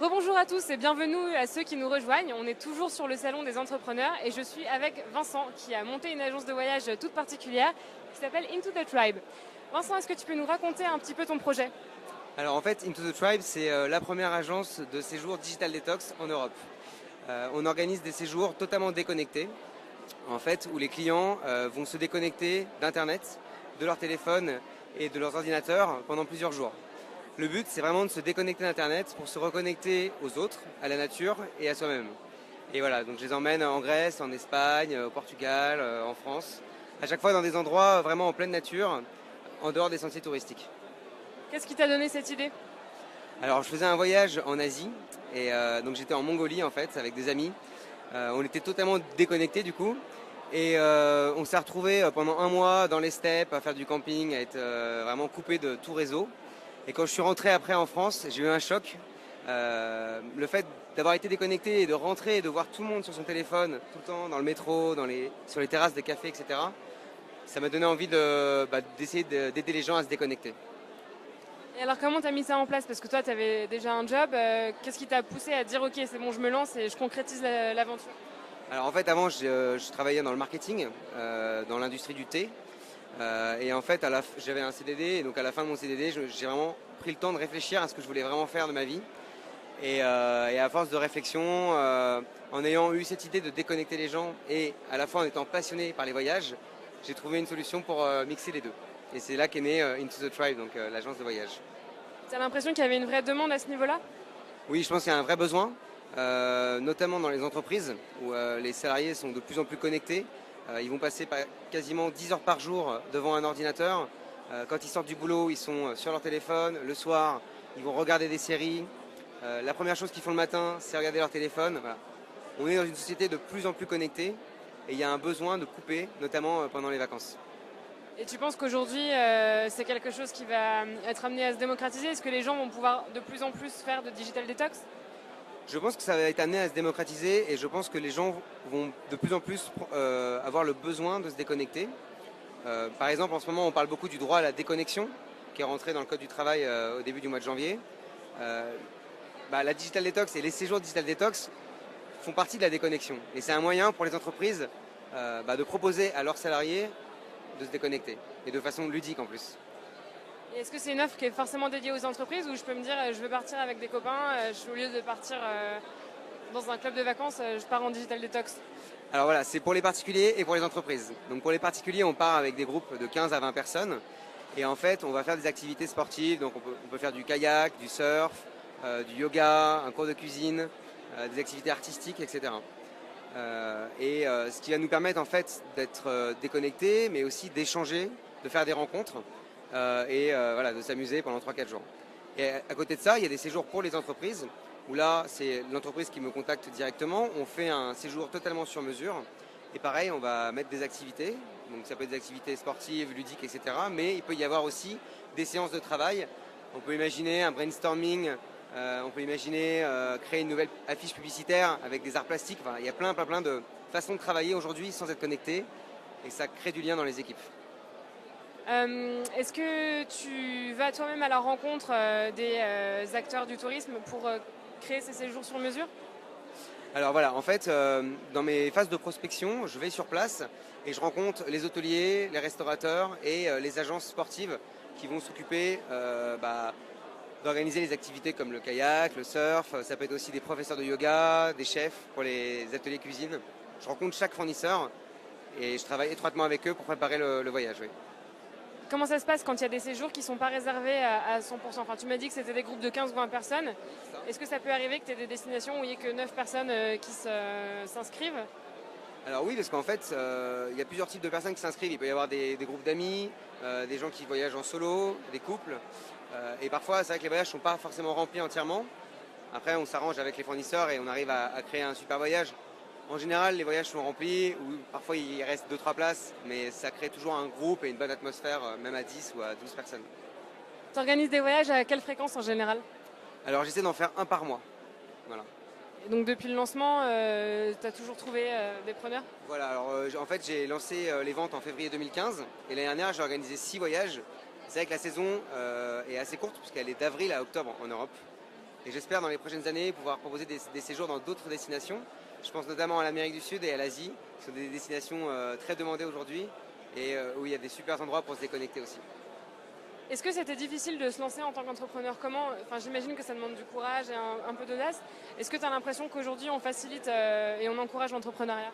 Rebonjour à tous et bienvenue à ceux qui nous rejoignent. On est toujours sur le salon des entrepreneurs et je suis avec Vincent qui a monté une agence de voyage toute particulière qui s'appelle Into the Tribe. Vincent, est-ce que tu peux nous raconter un petit peu ton projet? Alors en fait, Into the Tribe, c'est la première agence de séjour Digital Detox en Europe. On organise des séjours totalement déconnectés, en fait, où les clients vont se déconnecter d'Internet, de leur téléphone et de leurs ordinateurs pendant plusieurs jours. Le but, c'est vraiment de se déconnecter d'Internet pour se reconnecter aux autres, à la nature et à soi-même. Et voilà, donc je les emmène en Grèce, en Espagne, au Portugal, en France, à chaque fois dans des endroits vraiment en pleine nature, en dehors des sentiers touristiques. Qu'est-ce qui t'a donné cette idée? Alors je faisais un voyage en Asie et donc j'étais en Mongolie en fait avec des amis. On était totalement déconnectés du coup et on s'est retrouvés pendant un mois dans les steppes à faire du camping, à être vraiment coupé de tout réseau. Et quand je suis rentré après en France, j'ai eu un choc. Le fait d'avoir été déconnecté et de rentrer et de voir tout le monde sur son téléphone tout le temps dans le métro, sur les terrasses des cafés, etc. Ça m'a donné envie d'essayer d'aider les gens à se déconnecter. Et alors comment t'as mis ça en place? Parce que toi tu avais déjà un job, qu'est-ce qui t'a poussé à dire ok c'est bon je me lance et je concrétise l'aventure? Alors en fait avant je travaillais dans le marketing, dans l'industrie du thé. Et en fait j'avais un CDD et donc à la fin de mon CDD j'ai vraiment pris le temps de réfléchir à ce que je voulais vraiment faire de ma vie. Et à force de réflexion, en ayant eu cette idée de déconnecter les gens et à la fois en étant passionné par les voyages, j'ai trouvé une solution pour mixer les deux. Et c'est là qu'est né Into the Tribe, donc l'agence de voyage. T'as l'impression qu'il y avait une vraie demande à ce niveau-là? Oui, je pense qu'il y a un vrai besoin, notamment dans les entreprises où les salariés sont de plus en plus connectés. Ils vont passer quasiment 10 heures par jour devant un ordinateur. Quand ils sortent du boulot, ils sont sur leur téléphone. Le soir, ils vont regarder des séries. La première chose qu'ils font le matin, c'est regarder leur téléphone. Voilà. On est dans une société de plus en plus connectée et il y a un besoin de couper, notamment pendant les vacances. Et tu penses qu'aujourd'hui, c'est quelque chose qui va être amené à se démocratiser? Est-ce que les gens vont pouvoir de plus en plus faire de digital detox? Je pense que ça va être amené à se démocratiser et je pense que les gens vont de plus en plus avoir le besoin de se déconnecter. Par exemple, en ce moment, on parle beaucoup du droit à la déconnexion qui est rentré dans le Code du travail au début du mois de janvier. La digital detox et les séjours digital detox font partie de la déconnexion. Et c'est un moyen pour les entreprises de proposer à leurs salariés de se déconnecter et de façon ludique en plus. Et est-ce que c'est une offre qui est forcément dédiée aux entreprises ou je peux me dire je veux partir avec des copains, au lieu de partir dans un club de vacances, je pars en digital detox? Alors voilà, c'est pour les particuliers et pour les entreprises. Donc pour les particuliers, on part avec des groupes de 15 à 20 personnes. Et en fait, on va faire des activités sportives. Donc on peut faire du kayak, du surf, du yoga, un cours de cuisine, des activités artistiques, etc. Ce qui va nous permettre en fait d'être déconnectés, mais aussi d'échanger, de faire des rencontres voilà, de s'amuser pendant 3-4 jours. Et à côté de ça, il y a des séjours pour les entreprises, où là, c'est l'entreprise qui me contacte directement. On fait un séjour totalement sur mesure. Et pareil, on va mettre des activités. Donc ça peut être des activités sportives, ludiques, etc. Mais il peut y avoir aussi des séances de travail. On peut imaginer un brainstorming. On peut imaginer créer une nouvelle affiche publicitaire avec des arts plastiques. Enfin, il y a plein de façons de travailler aujourd'hui sans être connecté. Et ça crée du lien dans les équipes. Est-ce que tu vas toi-même à la rencontre des acteurs du tourisme pour créer ces séjours sur mesure? Alors voilà, en fait, dans mes phases de prospection, je vais sur place et je rencontre les hôteliers, les restaurateurs et les agences sportives qui vont s'occuper d'organiser les activités comme le kayak, le surf. Ça peut être aussi des professeurs de yoga, des chefs pour les ateliers cuisine. Je rencontre chaque fournisseur et je travaille étroitement avec eux pour préparer le voyage. Oui. Comment ça se passe quand il y a des séjours qui ne sont pas réservés à 100%? Enfin, tu m'as dit que c'était des groupes de 15 ou 20 personnes. Est-ce que ça peut arriver que tu aies des destinations où il n'y ait que 9 personnes qui s'inscrivent? Alors oui, parce qu'en fait, il y a plusieurs types de personnes qui s'inscrivent. Il peut y avoir des groupes d'amis, des gens qui voyagent en solo, des couples. Et parfois, c'est vrai que les voyages ne sont pas forcément remplis entièrement. Après, on s'arrange avec les fournisseurs et on arrive à créer un super voyage. En général, les voyages sont remplis, ou parfois il reste 2-3 places, mais ça crée toujours un groupe et une bonne atmosphère, même à 10 ou à 12 personnes. Tu organises des voyages à quelle fréquence en général? Alors j'essaie d'en faire un par mois. Voilà. Et donc depuis le lancement, tu as toujours trouvé des preneurs? Voilà, alors en fait j'ai lancé les ventes en février 2015 et l'année dernière j'ai organisé 6 voyages. C'est vrai que la saison est assez courte puisqu'elle est d'avril à octobre en Europe. Et j'espère dans les prochaines années pouvoir proposer des séjours dans d'autres destinations. Je pense notamment à l'Amérique du Sud et à l'Asie, qui sont des destinations très demandées aujourd'hui et où il y a des super endroits pour se déconnecter aussi. Est-ce que c'était difficile de se lancer en tant qu'entrepreneur? Enfin, j'imagine que ça demande du courage et un peu d'audace. Est-ce que tu as l'impression qu'aujourd'hui on facilite et on encourage l'entrepreneuriat?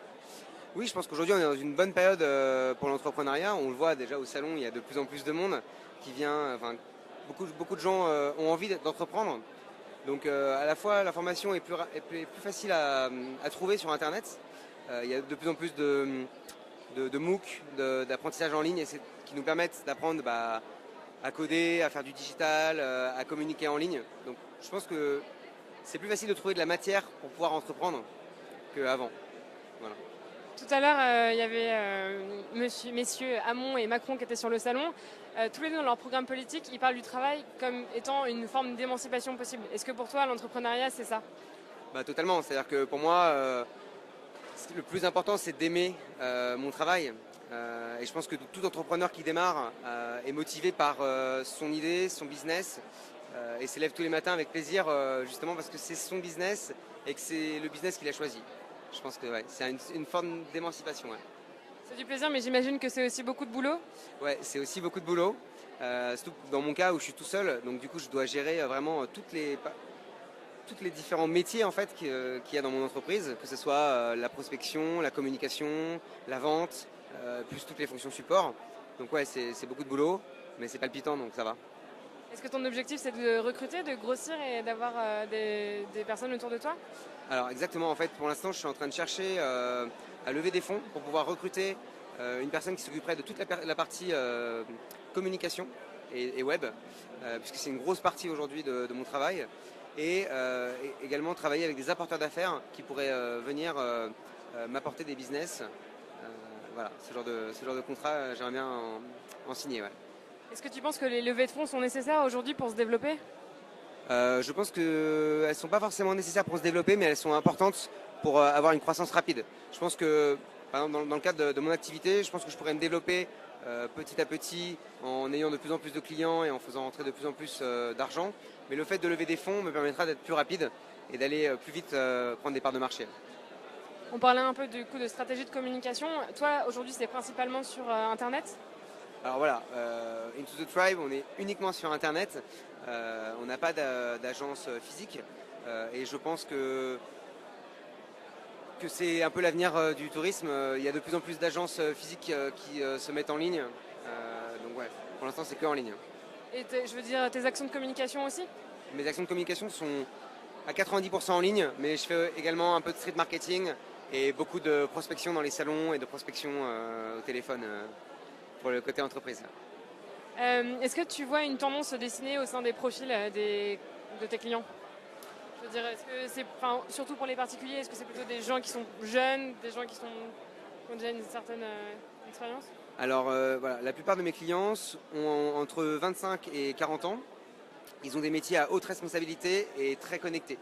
Oui, je pense qu'aujourd'hui on est dans une bonne période pour l'entrepreneuriat. On le voit déjà au salon, il y a de plus en plus de monde qui vient. Enfin, beaucoup de gens ont envie d'entreprendre. Donc à la fois l'information est plus facile à trouver sur Internet. Il y a de plus en plus de MOOC, d'apprentissage en ligne qui nous permettent d'apprendre à coder, à faire du digital, à communiquer en ligne. Donc je pense que c'est plus facile de trouver de la matière pour pouvoir entreprendre qu'avant. Voilà. Tout à l'heure, il y avait messieurs Hamon et Macron qui étaient sur le salon. Tous les deux dans leur programme politique, ils parlent du travail comme étant une forme d'émancipation possible. Est-ce que pour toi, l'entrepreneuriat, c'est ça? Totalement. C'est-à-dire que pour moi, le plus important, c'est d'aimer mon travail. Et je pense que tout entrepreneur qui démarre est motivé par son idée, son business, et s'élève tous les matins avec plaisir, justement parce que c'est son business et que c'est le business qu'il a choisi. Je pense que ouais, c'est une forme d'émancipation. Ouais. C'est du plaisir, mais j'imagine que c'est aussi beaucoup de boulot. Ouais, c'est aussi beaucoup de boulot. Surtout dans mon cas où je suis tout seul, donc du coup je dois gérer vraiment tous les différents métiers en fait qu'il y a dans mon entreprise, que ce soit la prospection, la communication, la vente, plus toutes les fonctions support. Donc ouais, c'est beaucoup de boulot, mais c'est palpitant, donc ça va. Est-ce que ton objectif c'est de recruter, de grossir et d'avoir des personnes autour de toi? Alors exactement, en fait pour l'instant je suis en train de chercher à lever des fonds pour pouvoir recruter une personne qui s'occuperait de toute la partie communication et web, puisque c'est une grosse partie aujourd'hui de mon travail. Et également travailler avec des apporteurs d'affaires qui pourraient venir m'apporter des business. Voilà, ce genre de contrat, j'aimerais bien en signer. Ouais. Est-ce que tu penses que les levées de fonds sont nécessaires aujourd'hui pour se développer? Je pense qu'elles ne sont pas forcément nécessaires pour se développer, mais elles sont importantes pour avoir une croissance rapide. Je pense que, par exemple, dans le cadre de mon activité, je pense que je pourrais me développer petit à petit en ayant de plus en plus de clients et en faisant rentrer de plus en plus d'argent. Mais le fait de lever des fonds me permettra d'être plus rapide et d'aller plus vite prendre des parts de marché. On parlait un peu du coup de stratégie de communication. Toi, aujourd'hui, c'est principalement sur Internet? Alors voilà, Into the Tribe, on est uniquement sur Internet. On n'a pas d'agence physique. Et je pense que c'est un peu l'avenir du tourisme. Il y a de plus en plus d'agences physiques qui se mettent en ligne. Donc ouais, pour l'instant, c'est que en ligne. Et je veux dire, tes actions de communication aussi? Mes actions de communication sont à 90% en ligne, mais je fais également un peu de street marketing et beaucoup de prospection dans les salons et de prospection au téléphone pour le côté entreprise. Est-ce que tu vois une tendance se dessiner au sein des profils de tes clients? Je veux dire, est-ce que c'est, surtout pour les particuliers, est-ce que c'est plutôt des gens qui sont jeunes, des gens qui ont déjà une certaine expérience? Alors voilà, la plupart de mes clients ont entre 25 et 40 ans. Ils ont des métiers à haute responsabilité et très connectés.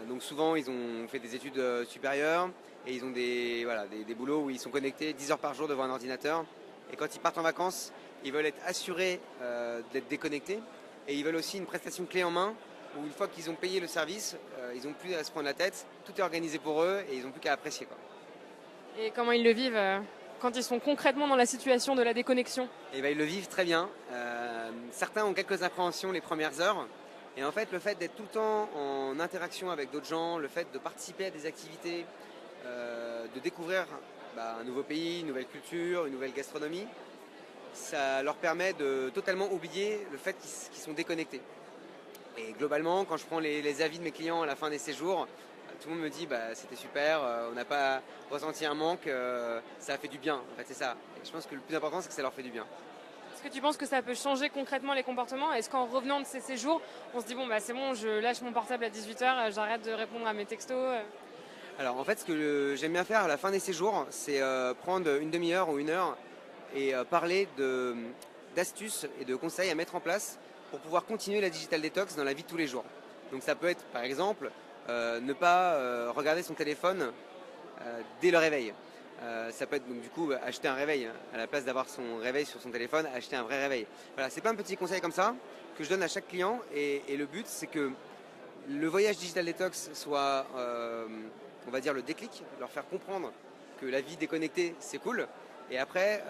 Donc souvent, ils ont fait des études supérieures et ils ont des boulots où ils sont connectés 10 heures par jour devant un ordinateur. Et quand ils partent en vacances, ils veulent être assurés d'être déconnectés. Et ils veulent aussi une prestation clé en main où une fois qu'ils ont payé le service, ils n'ont plus à se prendre la tête. Tout est organisé pour eux et ils n'ont plus qu'à apprécier, quoi. Et comment ils le vivent quand ils sont concrètement dans la situation de la déconnexion? Et ils le vivent très bien. Certains ont quelques appréhensions les premières heures. Et en fait, le fait d'être tout le temps en interaction avec d'autres gens, le fait de participer à des activités, de découvrir un nouveau pays, une nouvelle culture, une nouvelle gastronomie, ça leur permet de totalement oublier le fait qu'ils sont déconnectés. Et globalement, quand je prends les avis de mes clients à la fin des séjours, tout le monde me dit c'était super, on n'a pas ressenti un manque, ça a fait du bien. En fait, c'est ça. Et je pense que le plus important, c'est que ça leur fait du bien. Est-ce que tu penses que ça peut changer concrètement les comportements? Est-ce qu'en revenant de ces séjours, on se dit c'est bon, je lâche mon portable à 18h, j'arrête de répondre à mes textos? Alors en fait, ce que j'aime bien faire à la fin des séjours, c'est prendre une demi-heure ou une heure et parler d'astuces et de conseils à mettre en place pour pouvoir continuer la digital detox dans la vie de tous les jours. Donc ça peut être par exemple ne pas regarder son téléphone dès le réveil. Ça peut être donc du coup acheter un réveil, à la place d'avoir son réveil sur son téléphone, acheter un vrai réveil. Voilà, c'est plein de petits conseils comme ça que je donne à chaque client et le but c'est que le voyage Digital Detox soit, on va dire, le déclic, leur faire comprendre que la vie déconnectée, c'est cool, et après,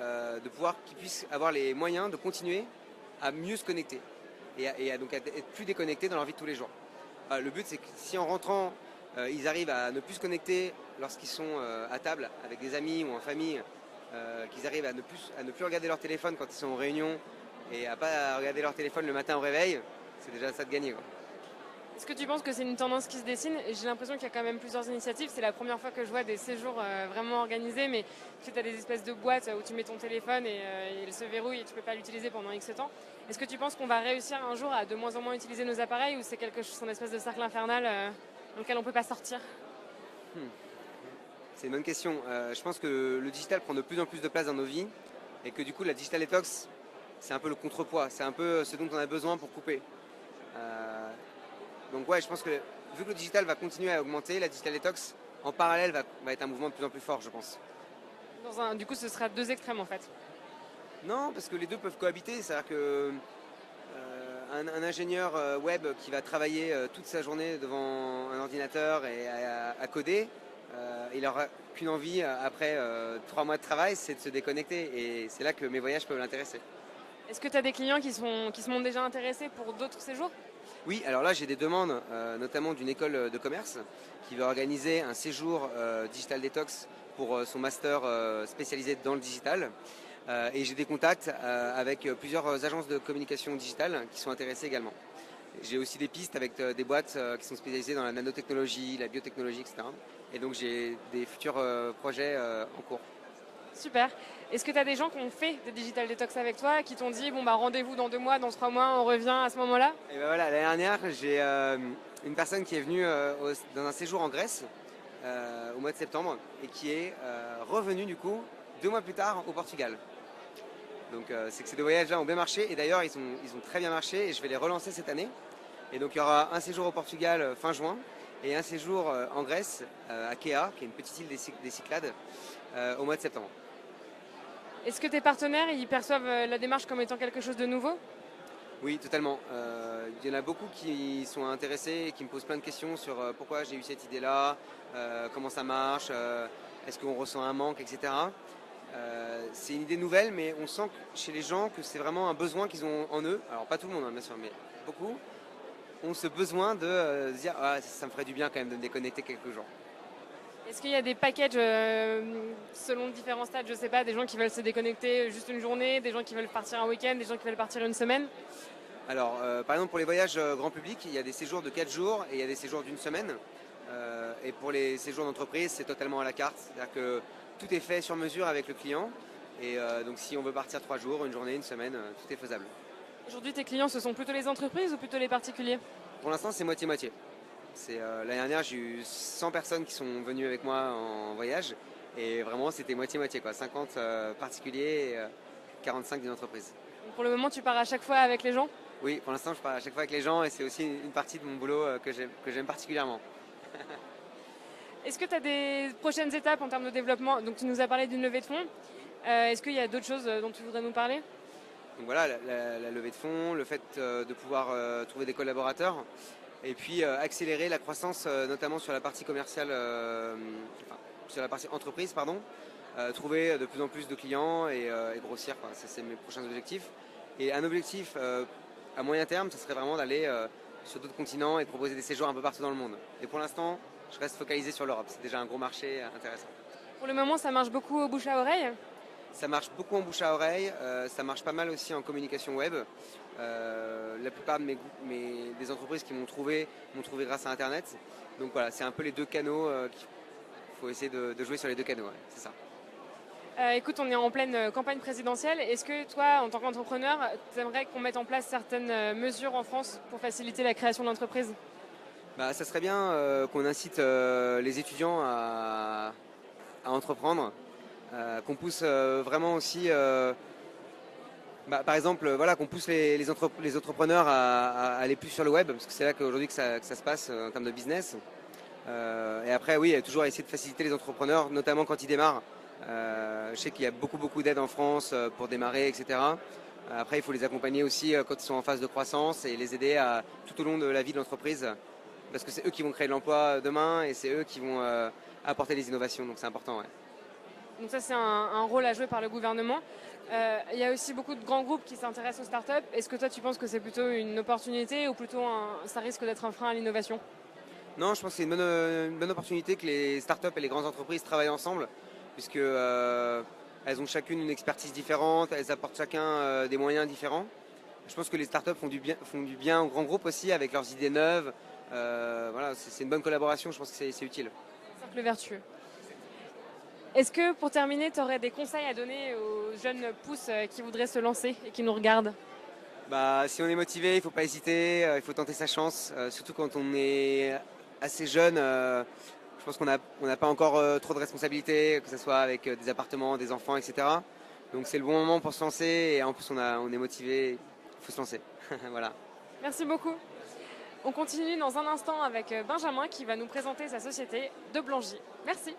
de pouvoir qu'ils puissent avoir les moyens de continuer à mieux se connecter, donc à être plus déconnectés dans leur vie de tous les jours. Le but, c'est que si en rentrant, ils arrivent à ne plus se connecter lorsqu'ils sont à table avec des amis ou en famille, qu'ils arrivent à ne plus regarder leur téléphone quand ils sont en réunion et à pas regarder leur téléphone le matin au réveil, c'est déjà ça de gagner, quoi. Est-ce que tu penses que c'est une tendance qui se dessine? J'ai l'impression qu'il y a quand même plusieurs initiatives. C'est la première fois que je vois des séjours vraiment organisés, mais tu as des espèces de boîtes où tu mets ton téléphone et il se verrouille et tu ne peux pas l'utiliser pendant X temps. Est-ce que tu penses qu'on va réussir un jour à de moins en moins utiliser nos appareils, ou c'est quelque chose, une espèce de cercle infernal dans lequel on ne peut pas sortir? C'est une bonne question. Je pense que le digital prend de plus en plus de place dans nos vies et que du coup la digital detox, c'est un peu le contrepoids, c'est un peu ce dont on a besoin pour couper. Donc ouais, je pense que vu que le digital va continuer à augmenter, la digital detox en parallèle va être un mouvement de plus en plus fort, je pense. Du coup, ce sera deux extrêmes en fait. Non, parce que les deux peuvent cohabiter. C'est-à-dire que un ingénieur web qui va travailler toute sa journée devant un ordinateur et à coder, il n'aura qu'une envie après 3 mois de travail, c'est de se déconnecter. Et c'est là que mes voyages peuvent l'intéresser. Est-ce que tu as des clients qui se montrent déjà intéressés pour d'autres séjours? Oui, alors là j'ai des demandes, notamment d'une école de commerce qui veut organiser un séjour digital detox pour son master spécialisé dans le digital. Et j'ai des contacts avec plusieurs agences de communication digitale qui sont intéressées également. J'ai aussi des pistes avec des boîtes qui sont spécialisées dans la nanotechnologie, la biotechnologie, etc. Et donc j'ai des futurs projets en cours. Super. Est-ce que tu as des gens qui ont fait des digital detox avec toi, qui t'ont dit bon bah rendez-vous dans 2 mois, dans 3 mois, on revient à ce moment-là? Et ben voilà, l'année dernière, j'ai une personne qui est venue dans un séjour en Grèce au mois de septembre et qui est revenue du coup 2 mois plus tard au Portugal. Donc c'est que ces deux voyages-là ont bien marché et d'ailleurs ils ont très bien marché et je vais les relancer cette année. Et donc il y aura un séjour au Portugal fin juin et un séjour en Grèce à Kea, qui est une petite île des Cyclades, au mois de septembre. Est-ce que tes partenaires ils perçoivent la démarche comme étant quelque chose de nouveau? Oui, totalement. Il y en a beaucoup qui sont intéressés et qui me posent plein de questions sur pourquoi j'ai eu cette idée-là, comment ça marche, est-ce qu'on ressent un manque, etc. C'est une idée nouvelle, mais on sent chez les gens que c'est vraiment un besoin qu'ils ont en eux. Alors pas tout le monde, hein, bien sûr, mais beaucoup ont ce besoin de se dire ah, ça me ferait du bien quand même de me déconnecter quelques jours. Est-ce qu'il y a des packages selon différents stades, je sais pas, des gens qui veulent se déconnecter juste une journée, des gens qui veulent partir un week-end, des gens qui veulent partir une semaine? Alors, par exemple, pour les voyages grand public, il y a des séjours de 4 jours et il y a des séjours d'1 semaine. Et pour les séjours d'entreprise, c'est totalement à la carte. C'est-à-dire que tout est fait sur mesure avec le client. Et donc, si on veut partir 3 jours, une journée, une semaine, tout est faisable. Aujourd'hui, tes clients, ce sont plutôt les entreprises ou plutôt les particuliers? Pour l'instant, c'est moitié-moitié. L'année dernière, j'ai eu 100 personnes qui sont venues avec moi en voyage. Et vraiment, c'était moitié-moitié, quoi. 50 particuliers et 45 des entreprises. Donc pour le moment, tu pars à chaque fois avec les gens? Oui, pour l'instant, je pars à chaque fois avec les gens et c'est aussi une partie de mon boulot que j'aime particulièrement. Est-ce que tu as des prochaines étapes en termes de développement? Donc tu nous as parlé d'une levée de fonds. Est-ce qu'il y a d'autres choses dont tu voudrais nous parler? Donc voilà, la levée de fonds, le fait de pouvoir trouver des collaborateurs et puis accélérer la croissance notamment sur la partie commerciale, sur la partie entreprise, pardon. Trouver de plus en plus de clients et grossir, quoi. Ça, c'est mes prochains objectifs. Et un objectif à moyen terme, ce serait vraiment d'aller sur d'autres continents et de proposer des séjours un peu partout dans le monde. Et pour l'instant, je reste focalisé sur l'Europe. C'est déjà un gros marché intéressant. Pour le moment, ça marche beaucoup au bouche à oreille? Ça marche beaucoup en bouche à oreille, ça marche pas mal aussi en communication web. La plupart des entreprises qui m'ont trouvé grâce à Internet. Donc voilà, c'est un peu les deux canaux. Il faut essayer de jouer sur les deux canaux, ouais, c'est ça. Écoute, on est en pleine campagne présidentielle. Est-ce que toi, en tant qu'entrepreneur, tu aimerais qu'on mette en place certaines mesures en France pour faciliter la création d'entreprises? Ça serait bien qu'on incite les étudiants à entreprendre, qu'on pousse vraiment aussi, par exemple, voilà, qu'on pousse les entrepreneurs à aller plus sur le web, parce que c'est là qu'aujourd'hui que ça se passe en termes de business. Et après, oui, toujours essayer de faciliter les entrepreneurs, notamment quand ils démarrent. Je sais qu'il y a beaucoup d'aides en France pour démarrer, etc. Après, il faut les accompagner aussi quand ils sont en phase de croissance et les aider tout au long de la vie de l'entreprise parce que c'est eux qui vont créer de l'emploi demain et c'est eux qui vont apporter les innovations, donc c'est important. Ouais. Donc ça, c'est un rôle à jouer par le gouvernement. Il y a aussi beaucoup de grands groupes qui s'intéressent aux startups. Est-ce que toi, tu penses que c'est plutôt une opportunité ou plutôt ça risque d'être un frein à l'innovation? Non, je pense que c'est une bonne opportunité que les startups et les grandes entreprises travaillent ensemble, puisque elles ont chacune une expertise différente, elles apportent chacun des moyens différents. Je pense que les startups font du bien aux grands groupes aussi avec leurs idées neuves. Voilà, c'est une bonne collaboration, je pense que c'est utile. Cercle vertueux. Est-ce que pour terminer, tu aurais des conseils à donner aux jeunes pousses qui voudraient se lancer et qui nous regardent? Bah, si on est motivé, il ne faut pas hésiter, il faut tenter sa chance, surtout quand on est assez jeune. Je pense on n'a pas encore trop de responsabilités, que ce soit avec des appartements, des enfants, etc. Donc c'est le bon moment pour se lancer et en plus on est motivé, il faut se lancer. Voilà. Merci beaucoup. On continue dans un instant avec Benjamin qui va nous présenter sa société de Blangy. Merci.